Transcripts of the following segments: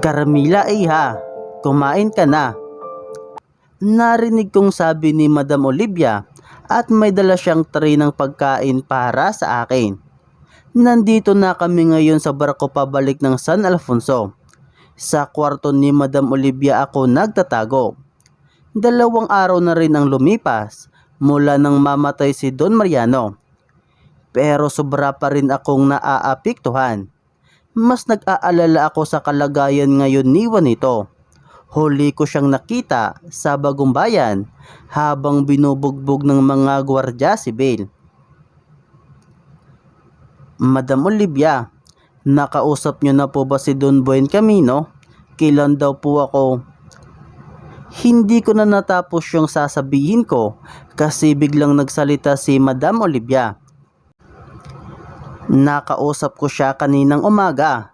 Carmela iha, kumain ka na. Narinig kong sabi ni Madam Olivia at may dala siyang tray ng pagkain para sa akin. Nandito na kami ngayon sa barko pabalik ng San Alfonso. Sa kwarto ni Madam Olivia ako nagtatago. 2 araw na rin ang lumipas mula nang mamatay si Don Mariano. Pero sobra pa rin akong naaapektuhan. Mas nag-aalala ako sa kalagayan ngayon ni Juanito. Huli ko siyang nakita sa Bagong Bayan habang binubugbog ng mga gwardya sibil. Madam Olivia, nakausap niyo na po ba si Don Buen Camino? Kailan daw po ako? Hindi ko na natapos yung sasabihin ko kasi biglang nagsalita si Madam Olivia. Nakausap ko siya kaninang umaga.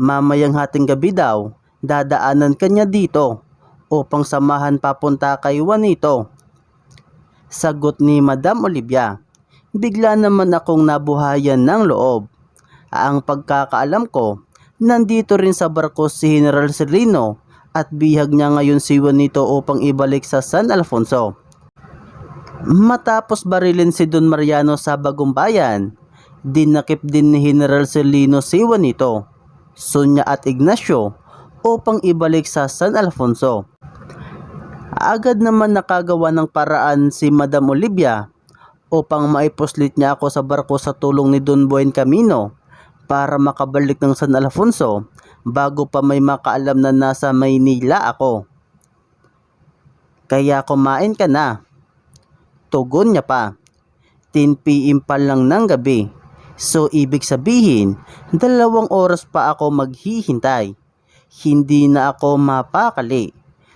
Mamayang hating gabi daw, dadaanan kanya dito upang samahan papunta kay Juanito. Sagot ni Madam Olivia. Bigla naman akong nabuhayan ng loob. Ang pagkakaalam ko, nandito rin sa barko si General Serlino at bihag niya ngayon si Juanito upang ibalik sa San Alfonso. Matapos barilin si Don Mariano sa Bagong Bayan, dinakip din ni General Serlino si Juanito, Sonia at Ignacio upang ibalik sa San Alfonso. Agad naman nakagawa ng paraan si Madam Olivia upang maipuslit niya ako sa barko sa tulong ni Don Buen Camino para makabalik ng San Alfonso bago pa may makaalam na nasa Maynila ako. Kaya kumain ka na. Tugon niya pa. 10 PM pa lang ng gabi. So ibig sabihin, 2 oras pa ako maghihintay. Hindi na ako mapakali.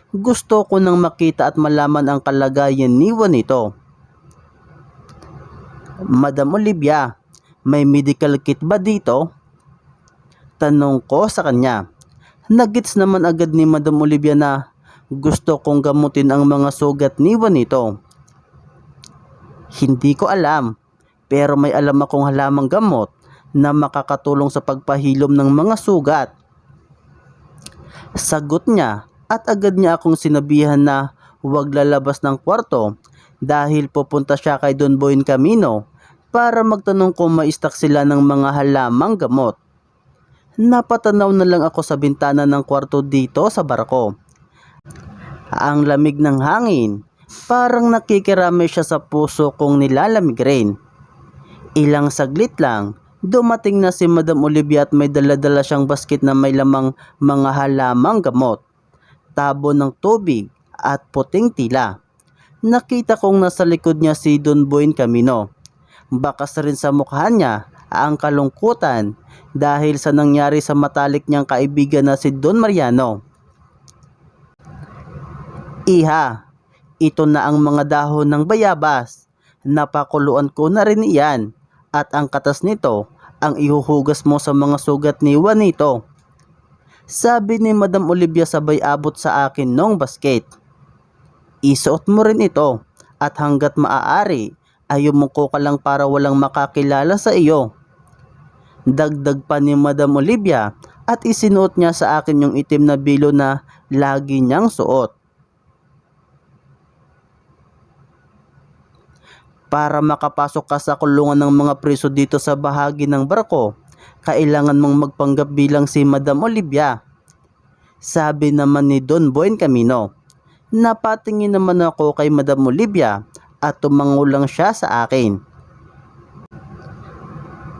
Gusto ko nang makita at malaman ang kalagayan ni Juanito. Madam Olivia, may medical kit ba dito? Tanong ko sa kanya. Nagets naman agad ni Madam Olivia na gusto kong gamutin ang mga sugat ni Juanito. Hindi ko alam. Pero may alam akong halamang gamot na makakatulong sa pagpahilom ng mga sugat. Sagot niya at agad niya akong sinabihan na huwag lalabas ng kwarto dahil pupunta siya kay Don Buen Camino para magtanong kung maistak sila ng mga halamang gamot. Napatanaw na lang ako sa bintana ng kwarto dito sa barko. Ang lamig ng hangin, parang nakikiramay siya sa puso kong nilalamig rin. Ilang saglit lang, dumating na si Madam Olivia at may dala-dala siyang basket na may lamang mga halamang gamot, tabo ng tubig at puting tila. Nakita kong nasa likod niya si Don Buen Camino. Bakas rin sa mukha niya ang kalungkutan dahil sa nangyari sa matalik niyang kaibigan na si Don Mariano. Iha, ito na ang mga dahon ng bayabas. Napakuluan ko na rin iyan. At ang katas nito ang ihuhugas mo sa mga sugat ni Juanito. Sabi ni Madam Olivia sabay abot sa akin nung basket. Isuot mo rin ito at hanggat maaari ay yumuko ka lang para walang makakilala sa iyo. Dagdag pa ni Madam Olivia at isinuot niya sa akin yung itim na bilo na lagi niyang suot. Para makapasok ka sa kulungan ng mga preso dito sa bahagi ng barko, kailangan mong magpanggap bilang si Madam Olivia. Sabi naman ni Don Buen Camino. Napatingin naman ako kay Madam Olivia at tumango lang siya sa akin.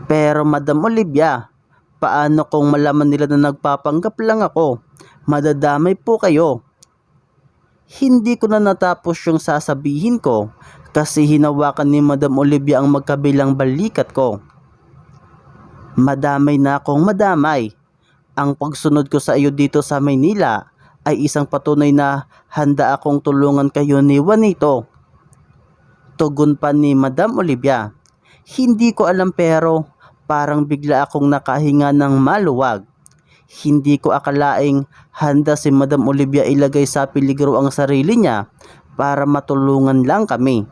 Pero Madam Olivia, paano kung malaman nila na nagpapanggap lang ako? Madadamay po kayo. Hindi ko na natapos yung sasabihin ko kasi hinawakan ni Madam Olivia ang magkabilang balikat ko. Madamay na akong madamay. Ang pagsunod ko sa iyo dito sa Maynila ay isang patunay na handa akong tulungan kayo ni Juanito. Tugon pa ni Madam Olivia. Hindi ko alam pero parang bigla akong nakahinga ng maluwag. Hindi ko akalaing handa si Madam Olivia ilagay sa peligro ang sarili niya para matulungan lang kami.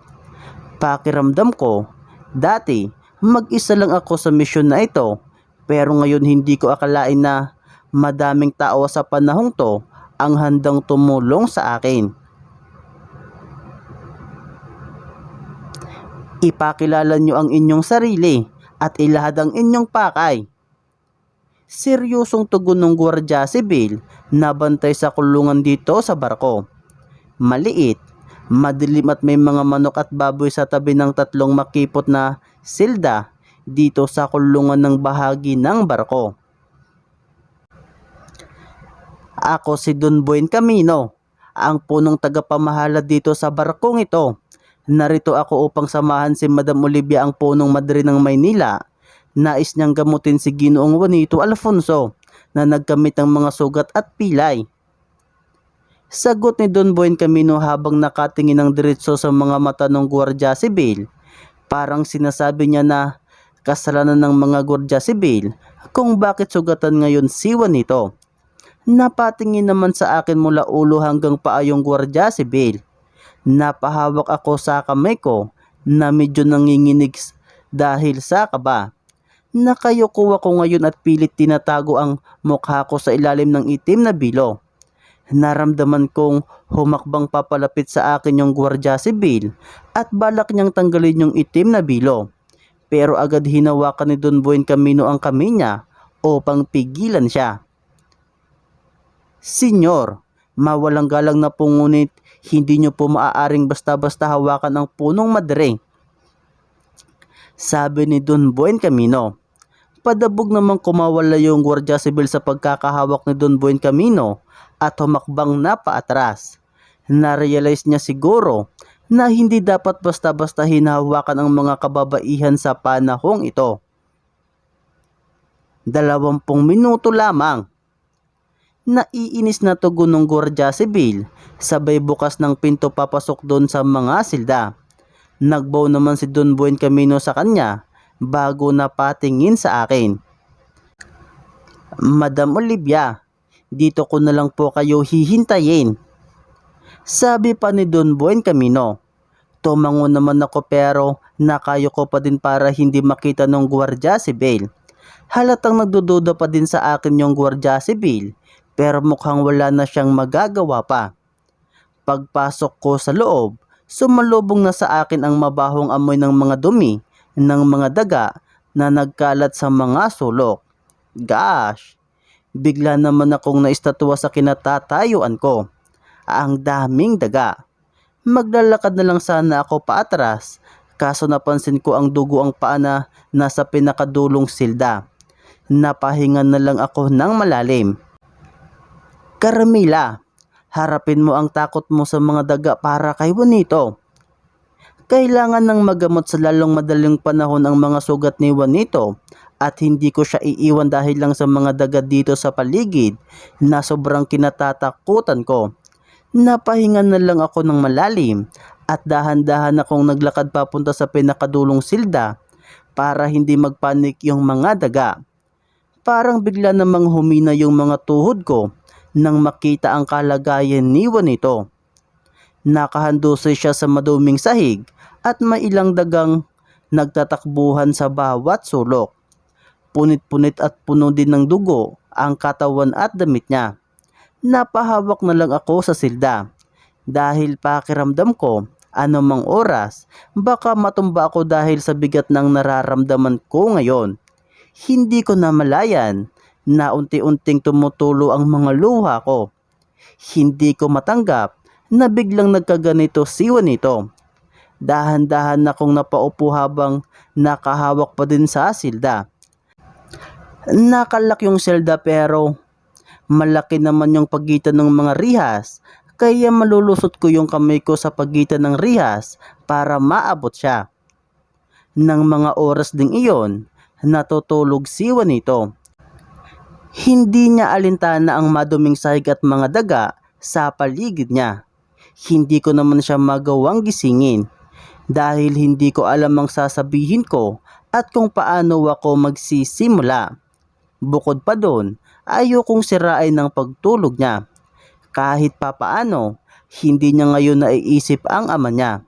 Pakiramdam ko, dati mag-isa lang ako sa misyon na ito, pero ngayon hindi ko akalain na Madaming tao sa panahong to ang handang tumulong sa akin. Ipakilala nyo ang inyong sarili at ilahad ang inyong pakay. Seryosong tugon ng Gwardiya Sibil na bantay sa kulungan dito sa barko. Maliit, madilim at may mga manok at baboy sa tabi ng tatlong makipot na silda dito sa kulungan ng bahagi ng barko. Ako si Don Buen Camino, ang punong tagapamahala dito sa barkong ito. Narito ako upang samahan si Madam Olivia, ang punong madre ng Maynila. Nais niyang gamutin si Ginoong Juanito Alfonso na nagkamit ng mga sugat at pilay. Sagot ni Don Buen Camino habang nakatingin ng diretso sa mga mata ng Gwardiya Sibil. Parang sinasabi niya na kasalanan ng mga Gwardiya Sibil kung bakit sugatan ngayon si Juanito. Napatingin naman sa akin mula ulo hanggang paa yung Gwardiya Sibil. Napahawak ako sa kamay ko na medyo nanginginig dahil sa kaba. Nakayuko ako ngayon at pilit tinatago ang mukha ko sa ilalim ng itim na bilo. Naramdaman kong humakbang papalapit sa akin yung Gwardiya Sibil at balak niyang tanggalin yung itim na bilo. Pero agad hinawakan ni Don Buen Camino ang kamay niya upang pigilan siya. Senyor, mawalang galang na po, ngunit hindi nyo po maaaring basta-basta hawakan ang punong madre, sabi ni Don Buen Camino. Padabog namang kumawala yung Gwardiya Sibil sa pagkakahawak ni Don Buen Camino at humakbang na paatras. Narealize niya siguro na hindi dapat basta-basta hinahawakan ang mga kababaihan sa panahong ito. 20 minuto lamang. Naiinis na tugon ng Gwardiya Sibil, sabay bukas ng pinto papasok doon sa mga silda. Nagbow naman si Don Buen Camino sa kanya bago napatingin sa akin. Madam Olivia, dito ko na lang po kayo hihintayin, sabi pa ni Don Buen Camino. Tumango naman ako pero nakayo ko pa din para hindi makita ng Gwardiya Sibil. Halatang nagdududa pa din sa akin yung Gwardiya Sibil, pero mukhang wala na siyang magagawa pa. Pagpasok ko sa loob, sumalubong na sa akin ang mabahong amoy ng mga dumi ng mga daga na nagkalat sa mga sulok. Gosh! Bigla naman akong naistatwa sa kinatatayuan ko. Ang daming daga. Maglalakad na lang sana ako paatras, kaso napansin ko ang dugo ang paa na nasa pinakadulong silda. Napahinga na lang ako ng malalim. Carmela, harapin mo ang takot mo sa mga daga para kay Juanito. Kailangan ng magamot sa lalong madaling panahon ang mga sugat ni Juanito at hindi ko siya iiwan dahil lang sa mga daga dito sa paligid na sobrang kinatatakutan ko. Napahinga na lang ako ng malalim at dahan-dahan akong naglakad papunta sa pinakadulong silda para hindi magpanik yung mga daga. Parang bigla namang humina yung mga tuhod ko nang makita ang kalagayan ni Juanito. Nakahandusay siya sa maduming sahig at may ilang dagang nagtatakbuhan sa bawat sulok. Punit-punit at puno din ng dugo ang katawan at damit niya. Napahawak na lang ako sa silda dahil pakiramdam ko anumang oras baka matumba ako dahil sa bigat ng nararamdaman ko ngayon. Hindi ko namalayan na unti-unting tumutulo ang mga luha ko. Hindi ko matanggap na biglang nagkaganito si Juanito. Dahan-dahan akong napaupo habang nakahawak pa din sa silda. Nakalak yung silda pero malaki naman yung pagitan ng mga rihas, kaya malulusot ko yung kamay ko sa pagitan ng rihas para maabot siya. Nang mga oras ding iyon, natutulog si Juanito. Hindi niya alintana ang maduming sahig at mga daga sa paligid niya. Hindi ko naman siya magawang gisingin dahil hindi ko alam ang sasabihin ko at kung paano ako magsisimula. Bukod pa doon, ayokong sirain ng pagtulog niya. Kahit papaano, hindi niya ngayon naiisip ang ama niya.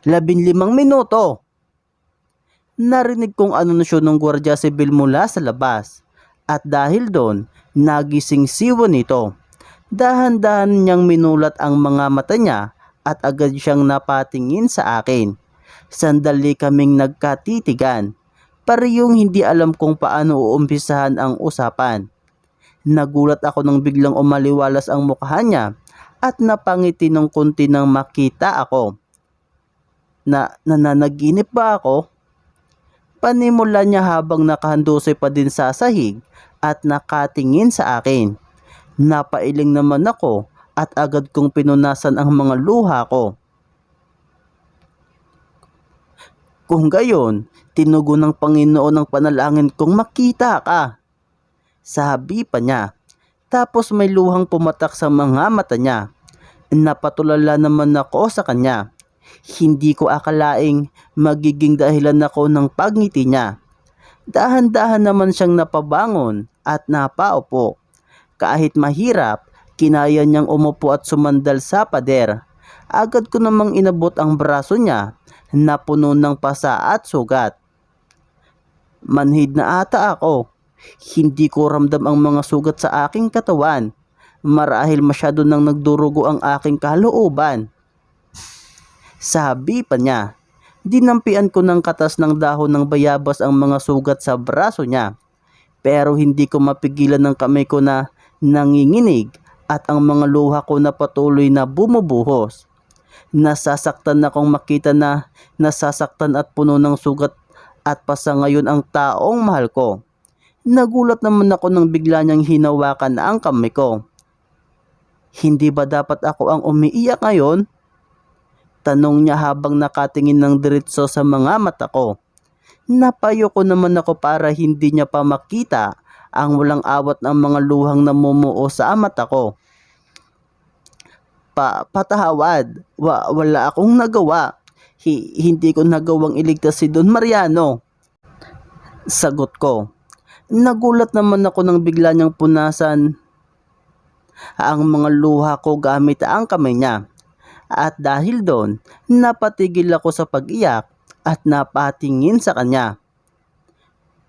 15 minuto! Narinig kong anunsyo ng Gwardiya Sibil mula sa labas. At dahil doon, nagising si Juanito. Dahan-dahan niyang minulat ang mga mata niya at agad siyang napatingin sa akin. Sandali kaming nagkatitigan. Parehong hindi alam kung paano uumpisahan ang usapan. Nagulat ako nang biglang umaliwalas ang mukha niya at napangiti ng kunti nang makita ako. Nananaginip ba ako? Panimula niya habang nakahandusay pa din sa sahig at nakatingin sa akin. Napailing naman ako at agad kong pinunasan ang mga luha ko. Kung gayon, tinugon ng Panginoon ang panalangin kong makita ka. Sabi pa niya. Tapos may luhang pumatak sa mga mata niya. Napatulala naman ako sa kanya. Hindi ko akalaing magiging dahilan ako ng pagngiti niya. Dahan-dahan naman siyang napabangon at napaupo. Kahit mahirap, kinaya niyang umupo at sumandal sa pader. Agad ko namang inabot ang braso niya na puno ng pasa at sugat. Manhid na ata ako. Hindi ko ramdam ang mga sugat sa aking katawan. Marahil masyado nang nagdurugo ang aking kalooban. Sabi pa niya. Dinampian ko ng katas ng dahon ng bayabas ang mga sugat sa braso niya. Pero hindi ko mapigilan ng kamay ko na nanginginig at ang mga luha ko na patuloy na bumubuhos. Nasasaktan akong makita na nasasaktan at puno ng sugat at pasa ngayon ang taong mahal ko. Nagulat naman ako nang bigla niyang hinawakan ang kamay ko. Hindi ba dapat ako ang umiiyak ngayon? Tanong niya habang nakatingin ng diretso sa mga mata ko. Napayo ko naman ako para hindi niya pa makita ang walang awat ng mga luhang namumuo sa mata ko. Patawad, wala akong nagawa. Hindi ko nagawang iligtas si Don Mariano. Sagot ko. Nagulat naman ako nang bigla niyang punasan ang mga luha ko gamit ang kamay niya. At dahil doon, napatigil ako sa pag-iyak at napatingin sa kanya.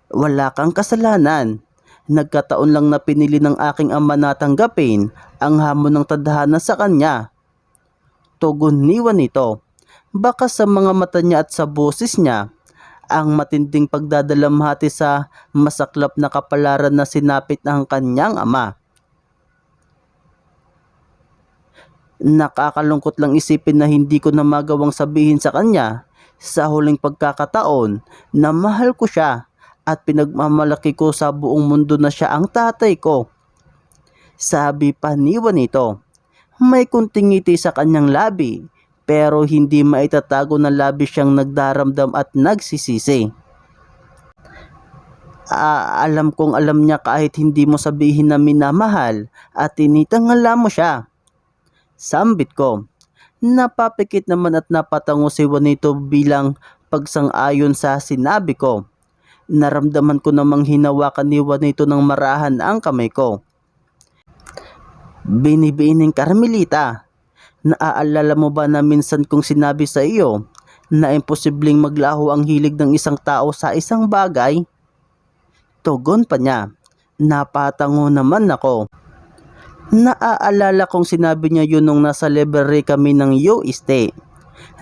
Wala kang kasalanan. Nagkataon lang na pinili ng aking ama na tanggapin ang hamon ng tadhana sa kanya. Tugon ni Juanito. Baka sa mga mata niya at sa boses niya, ang matinding pagdadalamhati sa masaklap na kapalaran na sinapit ng kanyang ama. Nakakalungkot lang isipin na hindi ko na magawang sabihin sa kanya sa huling pagkakataon na mahal ko siya at pinagmamalaki ko sa buong mundo na siya ang tatay ko. Sabi pa ni Juanito. May kunting ngiti sa kanyang labi pero hindi maitatago na labis siyang nagdaramdam at nagsisisi. Alam kong alam niya kahit hindi mo sabihin na minamahal at tinitangala mo siya. Sambit ko. Napapikit naman at napatango si Juanito bilang pagsang-ayon sa sinabi ko. Naramdaman ko namang hinawakan ni Juanito ng marahan ang kamay ko. Binibining Carmelita, naaalala mo ba na minsan kong sinabi sa iyo na imposibleng maglaho ang hilig ng isang tao sa isang bagay? Tugon pa niya. Napatango naman ako. Naaalala kong sinabi niya yun nung nasa library kami ng UST.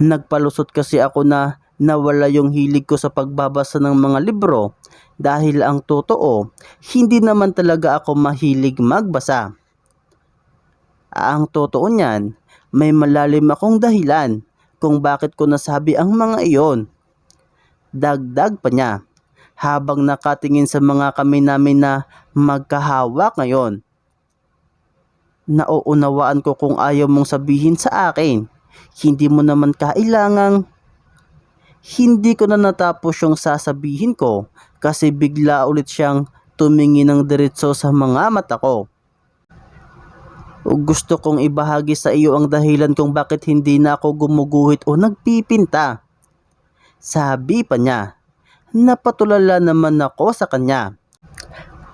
Nagpalusot kasi ako na nawala yung hilig ko sa pagbabasa ng mga libro dahil ang totoo, hindi naman talaga ako mahilig magbasa. Ang totoo niyan, may malalim akong dahilan kung bakit ko nasabi ang mga iyon. Dagdag pa niya, habang nakatingin sa mga kamay namin na magkahawak ngayon. Nauunawaan ko kung ayaw mong sabihin sa akin. Hindi mo naman kailangang. Hindi ko na natapos yung sasabihin ko kasi bigla ulit siyang tumingin ng diretso sa mga mata ko. Gusto kong ibahagi sa iyo ang dahilan kung bakit hindi na ako gumuguhit o nagpipinta. Sabi pa niya. Napatulala naman ako sa kanya.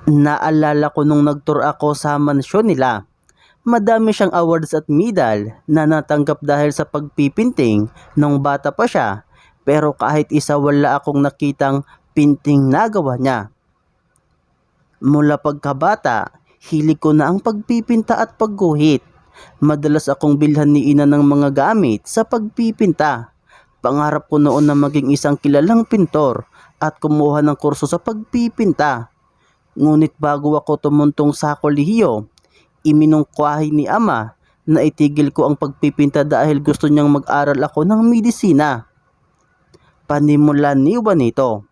Naalala ko nung nagtour ako sa mansyon nila. Madami siyang awards at medal na natanggap dahil sa pagpipinting nung bata pa siya, pero kahit isa wala akong nakitang pinting na gawa niya. Mula pagkabata, hilig ko na ang pagpipinta at pagguhit. Madalas akong bilhan ni ina ng mga gamit sa pagpipinta. Pangarap ko noon na maging isang kilalang pintor at kumuha ng kurso sa pagpipinta. Ngunit bago ako tumuntong sa kolehiyo, iminungkwahi ni ama na itigil ko ang pagpipinta dahil gusto niyang mag-aral ako ng medisina. Panimulan ni Juanito.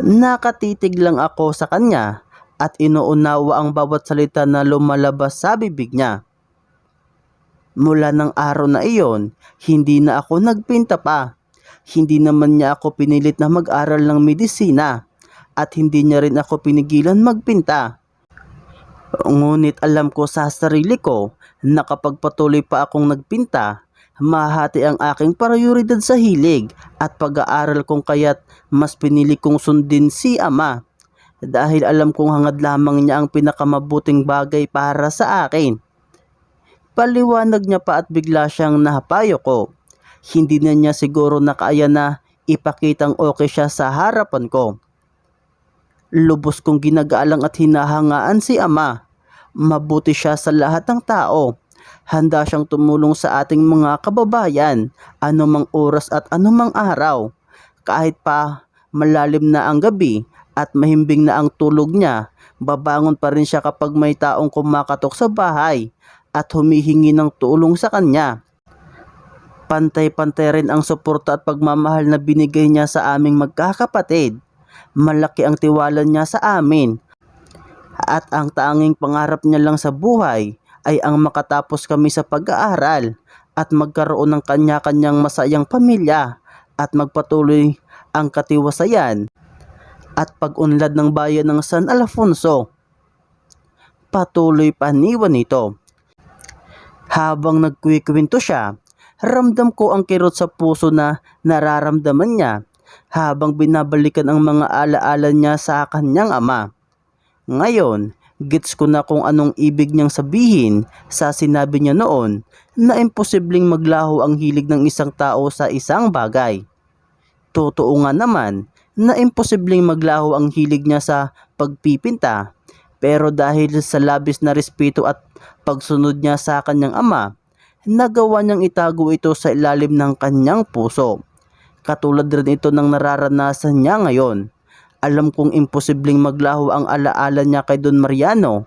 Nakatitig lang ako sa kanya at inuunawa ang bawat salita na lumalabas sa bibig niya. Mula ng araw na iyon, hindi na ako nagpinta pa. Hindi naman niya ako pinilit na mag-aral ng medisina at hindi niya rin ako pinigilan magpinta. Ngunit alam ko sa sarili ko na kapag patuloy pa akong nagpinta, mahati ang aking prioridad sa hilig at pag-aaral kong kaya't mas pinili kong sundin si ama. Dahil alam kong hangad lamang niya ang pinakamabuting bagay para sa akin. Paliwanag niya pa at bigla siyang nahapayo ko. Hindi na niya siguro nakaya na ipakitang okay siya sa harapan ko. Lubos kong ginagalang at hinahangaan si ama. Mabuti siya sa lahat ng tao. Handa siyang tumulong sa ating mga kababayan, anumang oras at anumang araw. Kahit pa malalim na ang gabi at mahimbing na ang tulog niya, babangon pa rin siya kapag may taong kumakatok sa bahay at humihingi ng tulong sa kanya. Pantay-pantay rin ang suporta at pagmamahal na binigay niya sa aming magkakapatid. Malaki ang tiwala niya sa amin. At ang tanging pangarap niya lang sa buhay ay ang makatapos kami sa pag-aaral at magkaroon ng kanya-kanyang masayang pamilya at magpatuloy ang katiwasayan at pag-unlad ng bayan ng San Alfonso. Patuloy pa ni Juanito. Habang nagkuwikwento siya, ramdam ko ang kirot sa puso na nararamdaman niya habang binabalikan ang mga alaala niya sa kanyang ama. Ngayon, gets ko na kung anong ibig niyang sabihin sa sinabi niya noon na imposibleng maglaho ang hilig ng isang tao sa isang bagay. Totoo nga naman na imposibleng maglaho ang hilig niya sa pagpipinta, pero dahil sa labis na respeto at pagsunod niya sa kanyang ama, nagawa niyang itago ito sa ilalim ng kanyang puso. Katulad rin ito ng nararanasan niya ngayon. Alam kong imposibleng maglaho ang alaala niya kay Don Mariano.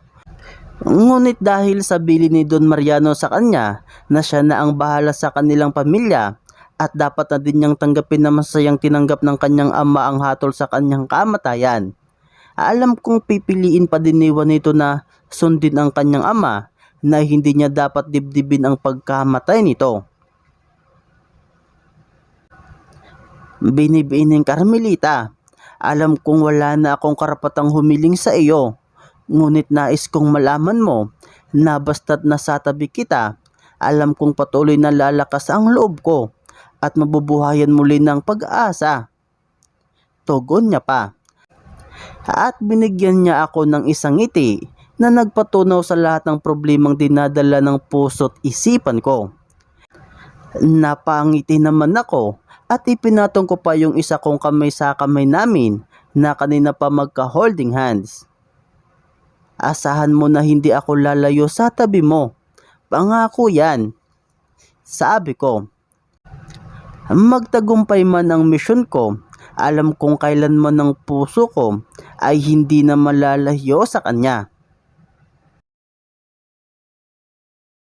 Ngunit dahil sa bilin ni Don Mariano sa kanya na siya na ang bahala sa kanilang pamilya at dapat na din niyang tanggapin na masayang tinanggap ng kanyang ama ang hatol sa kanyang kamatayan. Alam kong pipiliin pa din ni Juanito na sundin ang kanyang ama na hindi niya dapat dibdibin ang pagkamatay nito. Binibining Carmelita, alam kong wala na akong karapatang humiling sa iyo, ngunit nais kong malaman mo na basta't nasa tabi kita, alam kong patuloy na lalakas ang loob ko at mabubuhayan muli ng pag-asa. Tugon niya pa. At binigyan niya ako ng isang ngiti na nagpatunaw sa lahat ng problemang dinadala ng puso't isipan ko. Napangiti naman ako at ipinatong ko pa yung isa kong kamay sa kamay namin na kanina pa magka-holding hands. Asahan mo na hindi ako lalayo sa tabi mo. Pangako yan. Sabi ko. Magtagumpay man ang misyon ko, alam kong kailanman ng puso ko ay hindi na malalayo sa kanya.